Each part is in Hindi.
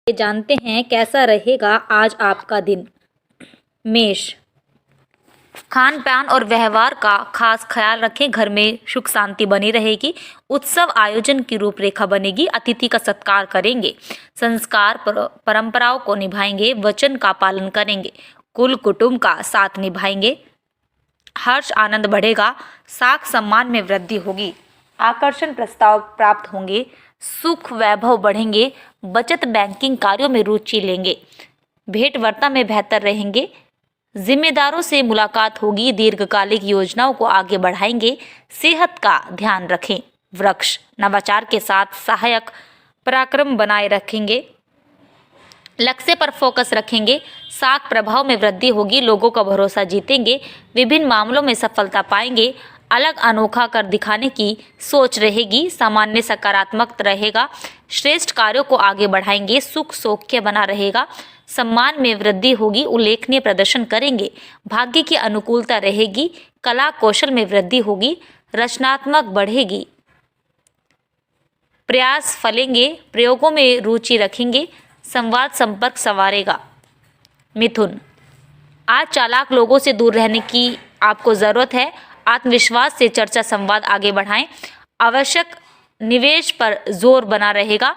जानते हैं कैसा रहेगा आज आपका दिन। मेष, खान पान और व्यवहार का खास ख्याल रखें। घर में सुख शांति बनी रहेगी। उत्सव आयोजन की रूपरेखा बनेगी। अतिथि का सत्कार करेंगे। संस्कार परंपराओं को निभाएंगे। वचन का पालन करेंगे। कुल कुटुंब का साथ निभाएंगे। हर्ष आनंद बढ़ेगा। साख सम्मान में वृद्धि होगी। आकर्षण प्रस्ताव प्राप्त होंगे। सुख वैभव बढ़ेंगे। बचत बैंकिंग कार्यों में रुचि लेंगे। भेंट वार्ता में बेहतर रहेंगे। जिम्मेदारों से मुलाकात होगी। दीर्घकालिक योजनाओं को आगे बढ़ाएंगे। सेहत का ध्यान रखें। वृक्ष, नवाचार के साथ सहायक पराक्रम बनाए रखेंगे। लक्ष्य पर फोकस रखेंगे। साख प्रभाव में वृद्धि होगी। लोगों का भरोसा जीतेंगे। विभिन्न मामलों में सफलता पाएंगे। अलग अनोखा कर दिखाने की सोच रहेगी। सामान्य सकारात्मक रहेगा। श्रेष्ठ कार्यों को आगे बढ़ाएंगे। सुख सौख्य बना रहेगा। सम्मान में वृद्धि होगी। उल्लेखनीय प्रदर्शन करेंगे। भाग्य की अनुकूलता रहेगी। कला कौशल में वृद्धि होगी। रचनात्मक बढ़ेगी। प्रयास फलेंगे। प्रयोगों में रुचि रखेंगे। संवाद संपर्क संवारेगा। मिथुन, आज चालाक लोगों से दूर रहने की आपको जरूरत है। आत्मविश्वास से चर्चा संवाद आगे बढ़ाएं। आवश्यक निवेश पर जोर बना रहेगा।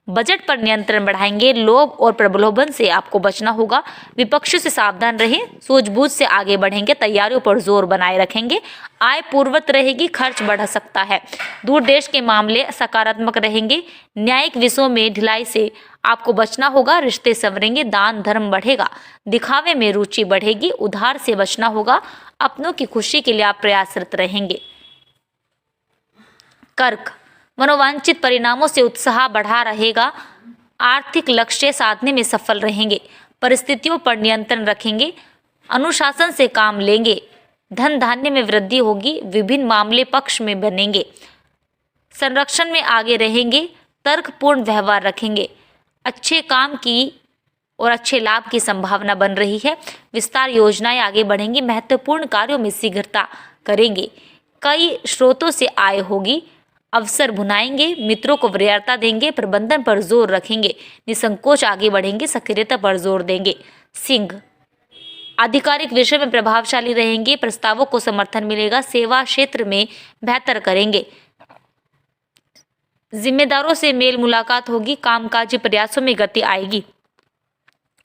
बजट पर नियंत्रण बढ़ाएंगे। लोभ और प्रलोभन से आपको बचना होगा। विपक्षों से सावधान रहें। सूझबूझ से आगे बढ़ेंगे। तैयारियों पर जोर बनाए रखेंगे। आय पूर्वत रहेगी। खर्च बढ़ सकता है। दूर देश के मामले सकारात्मक रहेंगे। न्यायिक विषयों में ढिलाई से आपको बचना होगा। रिश्ते संवरेंगे। दान धर्म बढ़ेगा। दिखावे में रुचि बढ़ेगी। उधार से बचना होगा। अपनों की खुशी के लिए आप प्रयासरत रहेंगे। कर्क, मनोवांछित परिणामों से उत्साह बढ़ा रहेगा। आर्थिक लक्ष्य साधने में सफल रहेंगे। परिस्थितियों पर नियंत्रण रखेंगे। अनुशासन से काम लेंगे। धन धान्य में वृद्धि होगी। विभिन्न मामले पक्ष में बनेंगे। संरक्षण में आगे रहेंगे। तर्कपूर्ण व्यवहार रखेंगे। अच्छे काम की और अच्छे लाभ की संभावना बन रही है। विस्तार योजनाएं आगे बढ़ेंगी। महत्वपूर्ण कार्यों में शीघ्रता करेंगे। कई स्रोतों से आय होगी। अवसर भुनाएंगे। मित्रों को वरीयता देंगे। प्रबंधन पर जोर रखेंगे। निसंकोच आगे बढ़ेंगे। सक्रियता पर जोर देंगे। सिंह, आधिकारिक विषय में प्रभावशाली रहेंगे। प्रस्तावों को समर्थन मिलेगा। सेवा क्षेत्र में बेहतर करेंगे। जिम्मेदारों से मेल मुलाकात होगी। कामकाजी प्रयासों में गति आएगी।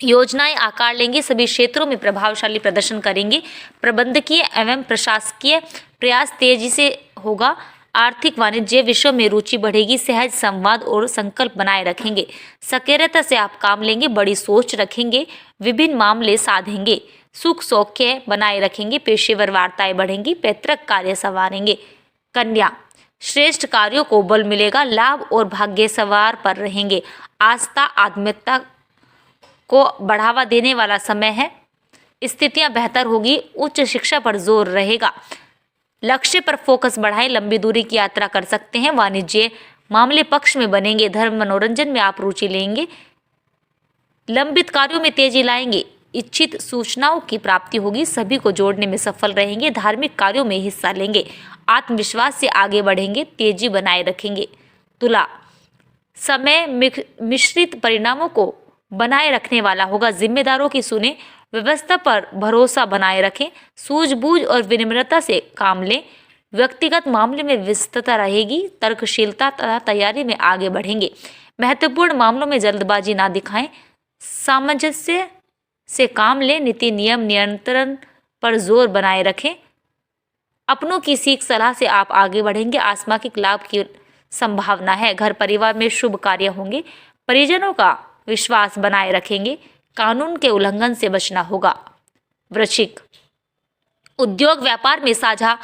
योजनाएं आकार लेंगी। सभी क्षेत्रों में प्रभावशाली प्रदर्शन करेंगे। प्रबंधकीय एवं प्रशासकीय प्रयास तेजी से होगा। आर्थिक वाणिज्य विषयों में रुचि बढ़ेगी। सहज संवाद और संकल्प बनाए रखेंगे। सक्रियता से आप काम लेंगे। बड़ी सोच रखेंगे। विभिन्न मामले साधेंगे। सुख सौख्य बनाए रखेंगे। पेशेवर वार्ताएं बढ़ेंगी। पैतृक कार्य संवारेंगे। कन्या, श्रेष्ठ कार्यों को बल मिलेगा। लाभ और भाग्य सवार पर रहेंगे। आस्था आत्मीयता को बढ़ावा देने वाला समय है। स्थितियां बेहतर होगी। उच्च शिक्षा पर जोर रहेगा। लक्ष्य पर फोकस बढ़ाएं। लंबी दूरी की यात्रा कर सकते हैं। वाणिज्य मामले पक्ष में बनेंगे। धर्म मनोरंजन में आप रुचि लेंगे। लंबित कार्यों में तेजी लाएंगे। इच्छित सूचनाओं की प्राप्ति होगी। सभी को जोड़ने में सफल रहेंगे। धार्मिक कार्यों में हिस्सा लेंगे। आत्मविश्वास से आगे बढ़ेंगे। तेजी बनाए रखेंगे। तुला, समय मिश्रित परिणामों को बनाए रखने वाला होगा। जिम्मेदारों की सुने। व्यवस्था पर भरोसा बनाए रखें। सूझबूझ और विनम्रता से काम लें। व्यक्तिगत मामले में विस्तृतता रहेगी। तर्कशीलता तथा तैयारी में आगे बढ़ेंगे। महत्वपूर्ण मामलों में जल्दबाजी ना दिखाएं। सामंजस्य से काम लें। नीति नियम नियंत्रण पर जोर बनाए रखें। अपनों की सीख सलाह से आप आगे बढ़ेंगे। आकस्मिक लाभ की संभावना है। घर परिवार में शुभ कार्य होंगे। परिजनों का विश्वास बनाए रखेंगे। कानून के उल्लंघन से बचना होगा। वृश्चिक, उद्योग व्यापार में साझा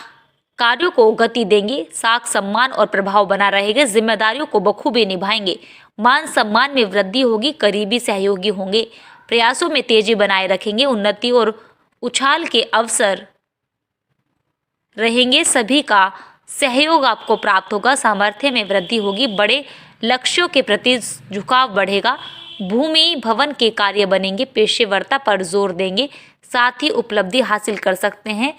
कार्यों को गति देंगे। साख सम्मान और प्रभाव बना रहेगा। जिम्मेदारियों को बखूबी निभाएंगे। मान सम्मान में वृद्धि होगी। करीबी सहयोगी होंगे। प्रयासों में तेजी बनाए रखेंगे। उन्नति और उछाल के अवसर रहेंगे। सभी का सहयोग आपको प्राप्त होगा। सामर्थ्य में वृद्धि होगी। बड़े लक्ष्यों के प्रति झुकाव बढ़ेगा। भूमि भवन के कार्य बनेंगे। पेशेवरता पर जोर देंगे। साथ ही उपलब्धि हासिल कर सकते हैं।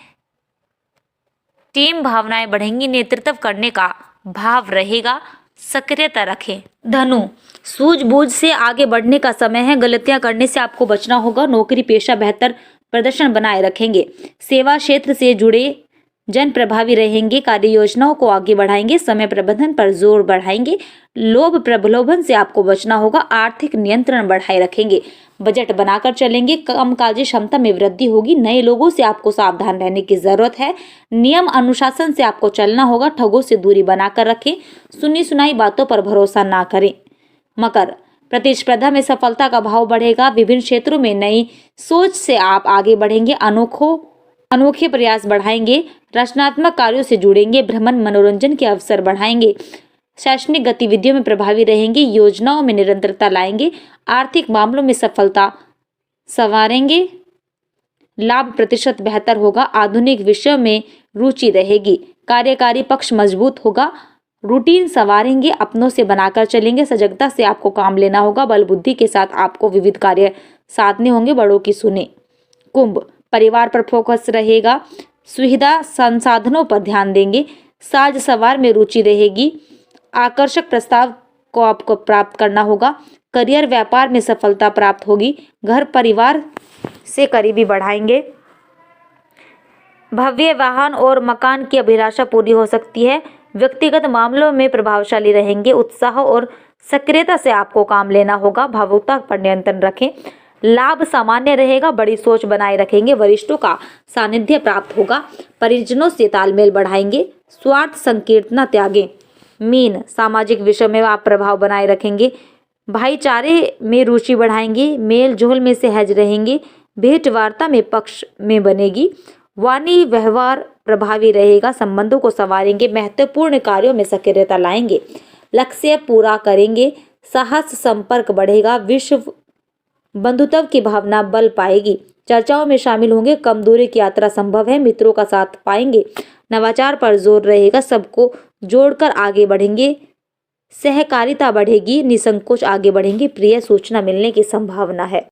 टीम भावनाएं बढ़ेंगी। नेतृत्व करने का भाव रहेगा। सक्रियता रखें। धनु, सूझबूझ से आगे बढ़ने का समय है। गलतियां करने से आपको बचना होगा। नौकरी पेशा बेहतर प्रदर्शन बनाए रखेंगे। सेवा क्षेत्र से जुड़े जन प्रभावी रहेंगे। कार्य योजनाओं को आगे बढ़ाएंगे। समय प्रबंधन पर जोर बढ़ाएंगे। लोभ प्रलोभन से आपको बचना होगा। आर्थिक नियंत्रण बढ़ाए रखेंगे। बजट बनाकर चलेंगे। कामकाजी क्षमता में वृद्धि होगी। नए लोगों से आपको सावधान रहने की जरूरत है। नियम अनुशासन से आपको चलना होगा। ठगों से दूरी बनाकर रखें। सुनी सुनाई बातों पर भरोसा ना करें। मकर, प्रतिस्पर्धा में सफलता का भाव बढ़ेगा। विभिन्न क्षेत्रों में नई सोच से आप आगे बढ़ेंगे। अनोखे प्रयास बढ़ाएंगे। रचनात्मक कार्यों से जुड़ेंगे। भ्रमण मनोरंजन के अवसर बढ़ाएंगे। शैक्षणिक गतिविधियों में प्रभावी रहेंगे। योजनाओं में निरंतरता लाएंगे। आर्थिक मामलों में सफलता संवारेंगे। लाभ प्रतिशत बेहतर होगा। आधुनिक विषयों में रुचि रहेगी। कार्यकारी पक्ष मजबूत होगा। रूटीन संवारेंगे। अपनों से बनाकर चलेंगे। सजगता से आपको काम लेना होगा। बल बुद्धि के साथ आपको विविध कार्य साधने होंगे। बड़ों की सुने। कुंभ, परिवार पर फोकस रहेगा। सुविधा संसाधनों पर ध्यान देंगे। साज सवार में रुचि रहेगी। आकर्षक प्रस्ताव को आपको प्राप्त करना होगा। करियर व्यापार में सफलता प्राप्त होगी। घर परिवार से करीबी बढ़ाएंगे। भव्य वाहन और मकान की अभिलाषा पूरी हो सकती है। व्यक्तिगत मामलों में प्रभावशाली रहेंगे। उत्साह और सक्रियता से आपको काम लेना होगा। भावुकता पर नियंत्रण रखें। लाभ सामान्य रहेगा। बड़ी सोच बनाए रखेंगे। वरिष्ठों का सानिध्य प्राप्त होगा। परिजनों से तालमेल बढ़ाएंगे। स्वार्थ संकीर्णता त्यागें। मीन, सामाजिक विषय में आप प्रभाव बनाए रखेंगे। भाईचारे में रुचि बढ़ाएंगे। मेल जोल में सहज रहेंगे। भेंट वार्ता में पक्ष में बनेगी। वाणी व्यवहार प्रभावी रहेगा। संबंधों को संवारेंगे। महत्वपूर्ण कार्यों में सक्रियता लाएंगे। लक्ष्य पूरा करेंगे। साहस संपर्क बढ़ेगा। विश्व बंधुत्व की भावना बल पाएगी। चर्चाओं में शामिल होंगे। कम दूरी की यात्रा संभव है। मित्रों का साथ पाएंगे। नवाचार पर जोर रहेगा। सबको जोड़कर आगे बढ़ेंगे। सहकारिता बढ़ेगी। निसंकोच आगे बढ़ेंगे। प्रिय सूचना मिलने की संभावना है।